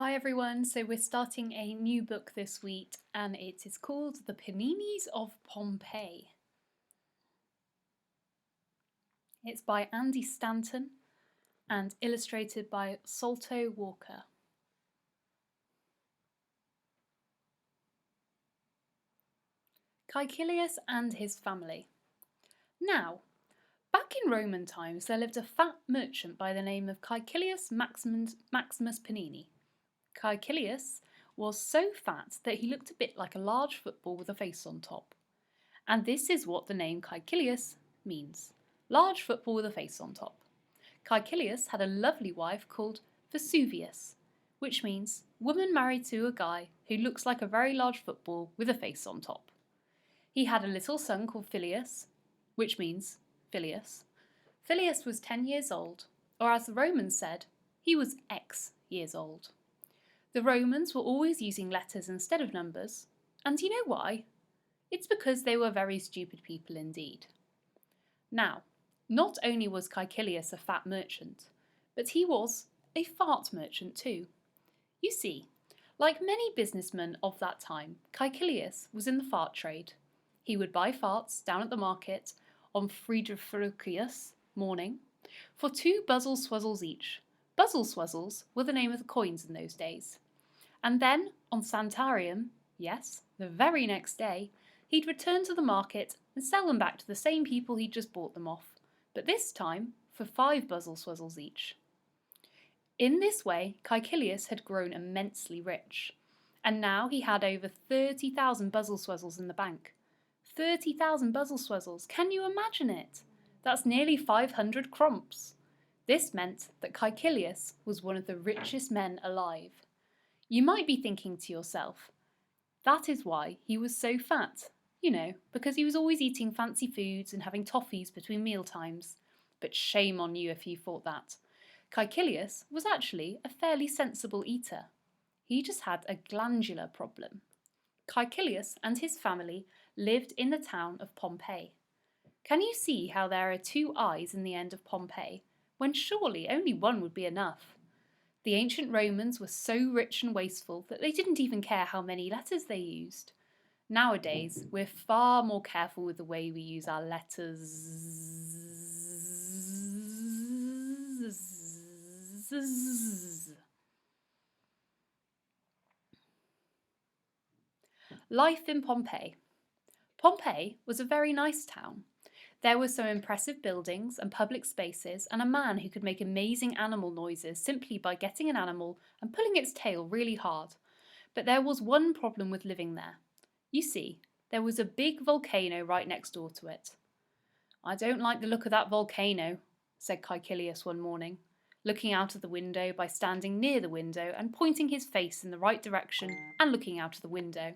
Hi everyone, so we're starting a new book this week and it is called The Paninis of Pompeii. It's by Andy Stanton and illustrated by Salto Walker. Caecilius and his family. Now, back in Roman times there lived a fat merchant by the name of Caecilius Maximus Panini. Caecilius was so fat that he looked a bit like a large football with a face on top. And this is what the name Caecilius means. Large football with a face on top. Caecilius had a lovely wife called Vesuvius, which means woman married to a guy who looks like a very large football with a face on top. He had a little son called Filius, which means Filius. Filius was 10 years old, or as the Romans said, he was X years old. The Romans were always using letters instead of numbers, and you know why? It's because they were very stupid people indeed. Now, not only was Caecilius a fat merchant, but he was a fart merchant too. You see, like many businessmen of that time, Caecilius was in the fart trade. He would buy farts down at the market on Friedrichus morning for 2 buzzle swazzles each. Buzzle swazzles were the name of the coins in those days. And then, on Santarium, yes, the very next day, he'd return to the market and sell them back to the same people he'd just bought them off, but this time for 5 buzzle swazzles each. In this way, Caecilius had grown immensely rich, and now he had over 30,000 buzzle swazzles in the bank. 30,000 buzzle swazzles, can you imagine it? That's nearly 500 cromps. This meant that Caecilius was one of the richest men alive. You might be thinking to yourself, that is why he was so fat. You know, because he was always eating fancy foods and having toffees between meal times. But shame on you if you thought that. Caecilius was actually a fairly sensible eater. He just had a glandular problem. Caecilius and his family lived in the town of Pompeii. Can you see how there are 2 eyes in the end of Pompeii, when surely only one would be enough? The ancient Romans were so rich and wasteful that they didn't even care how many letters they used. Nowadays, we're far more careful with the way we use our letters. Life in Pompeii. Pompeii was a very nice town. There were some impressive buildings and public spaces and a man who could make amazing animal noises simply by getting an animal and pulling its tail really hard. But there was one problem with living there. You see, there was a big volcano right next door to it. I don't like the look of that volcano, said Caecilius one morning, looking out of the window by standing near the window and pointing his face in the right direction and looking out of the window.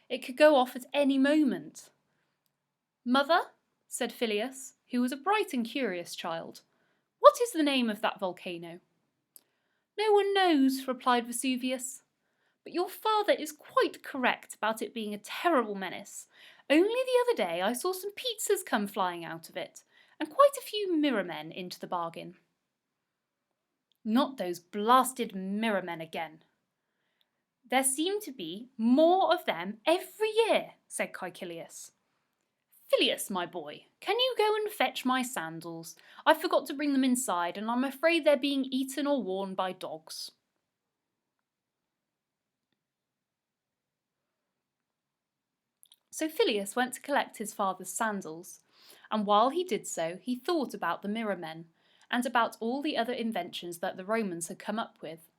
It could go off at any moment. Mother, said Filius, who was a bright and curious child, what is the name of that volcano? No one knows, replied Vesuvius. But your father is quite correct about it being a terrible menace. Only the other day I saw some pizzas come flying out of it, and quite a few mirror men into the bargain. Not those blasted mirror men again. There seem to be more of them every year, said Caecilius. Filius, my boy, can you go and fetch my sandals? I forgot to bring them inside, and I'm afraid they're being eaten or worn by dogs. So Filius went to collect his father's sandals, and while he did so, he thought about the mirror men, and about all the other inventions that the Romans had come up with.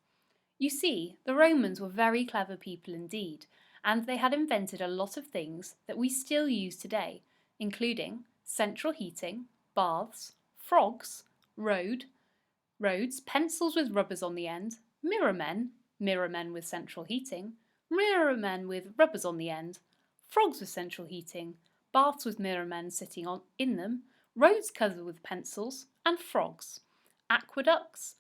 You see, the Romans were very clever people indeed, and they had invented a lot of things that we still use today, including central heating, baths, frogs, roads, pencils with rubbers on the end, mirror men with central heating, mirror men with rubbers on the end, frogs with central heating, baths with mirror men sitting in them, roads covered with pencils, and frogs. Aqueducts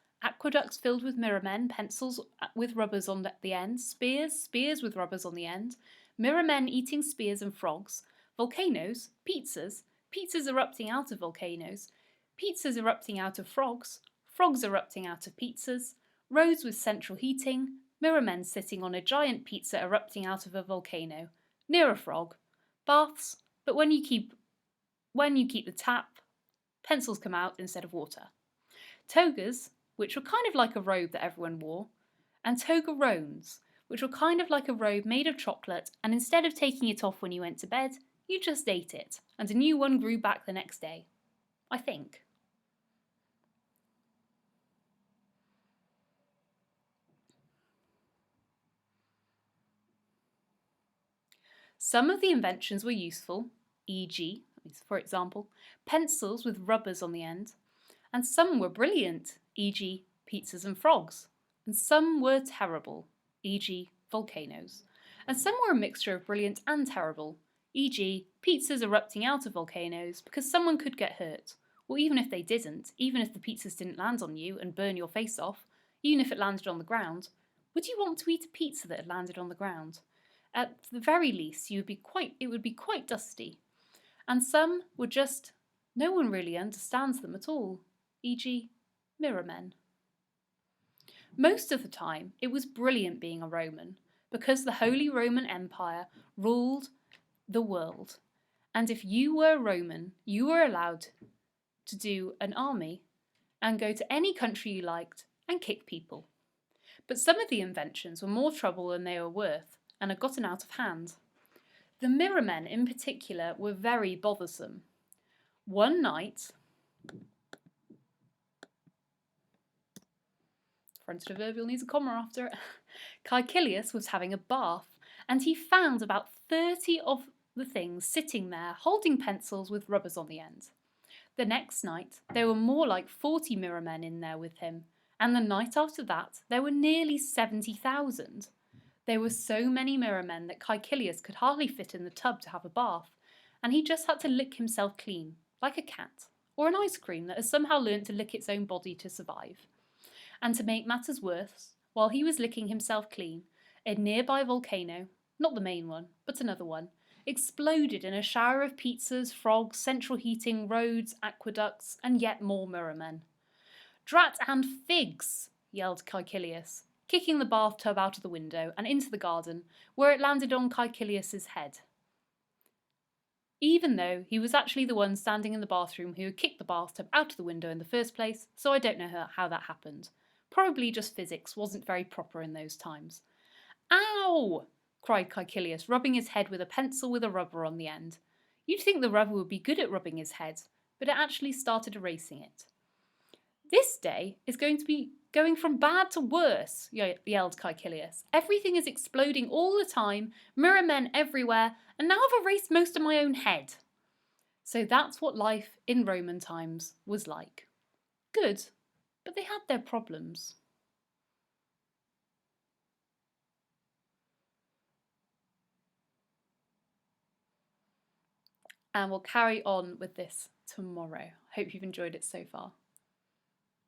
filled with mirror men, pencils with rubbers on the end, spears with rubbers on the end, mirror men eating spears and frogs, volcanoes, pizzas erupting out of volcanoes, pizzas erupting out of frogs erupting out of pizzas, roads with central heating, mirror men sitting on a giant pizza erupting out of a volcano, near a frog, baths, but when you keep the tap, pencils come out instead of water. Togas, which were kind of like a robe that everyone wore, and togarones, which were kind of like a robe made of chocolate, and instead of taking it off when you went to bed, you just ate it, and a new one grew back the next day. I think. Some of the inventions were useful, e.g., for example, pencils with rubbers on the end, and some were brilliant, e.g., pizzas and frogs, and some were terrible, e.g., volcanoes, and some were a mixture of brilliant and terrible, e.g., pizzas erupting out of volcanoes because someone could get hurt, or even if they didn't, even if the pizzas didn't land on you and burn your face off, even if it landed on the ground, would you want to eat a pizza that had landed on the ground? At the very least, it would be quite dusty. And some were just, no one really understands them at all, e.g., mirror men. Most of the time, it was brilliant being a Roman, because the Holy Roman Empire ruled the world. And if you were Roman, you were allowed to do an army and go to any country you liked and kick people. But some of the inventions were more trouble than they were worth and had gotten out of hand. The mirror men in particular were very bothersome. One night, French adverbial needs a comma after it, Caecilius was having a bath and he found about 30 of the things sitting there holding pencils with rubbers on the end. The next night, there were more like 40 mirror men in there with him, and the night after that, there were nearly 70,000. There were so many mirror men that Caecilius could hardly fit in the tub to have a bath, and he just had to lick himself clean, like a cat, or an ice cream that has somehow learnt to lick its own body to survive. And to make matters worse, while he was licking himself clean, a nearby volcano, not the main one, but another one, exploded in a shower of pizzas, frogs, central heating, roads, aqueducts, and yet more mirror men. Drat and figs, yelled Caecilius, kicking the bathtub out of the window and into the garden, where it landed on Caecilius's head. Even though he was actually the one standing in the bathroom who had kicked the bathtub out of the window in the first place, so I don't know how that happened. Probably just physics wasn't very proper in those times. Ow! Cried Caecilius, rubbing his head with a pencil with a rubber on the end. You'd think the rubber would be good at rubbing his head, but it actually started erasing it. This day is going to be going from bad to worse, yelled Caecilius. Everything is exploding all the time, mirror men everywhere, and now I've erased most of my own head. So that's what life in Roman times was like. Good, but they had their problems. And we'll carry on with this tomorrow. Hope you've enjoyed it so far.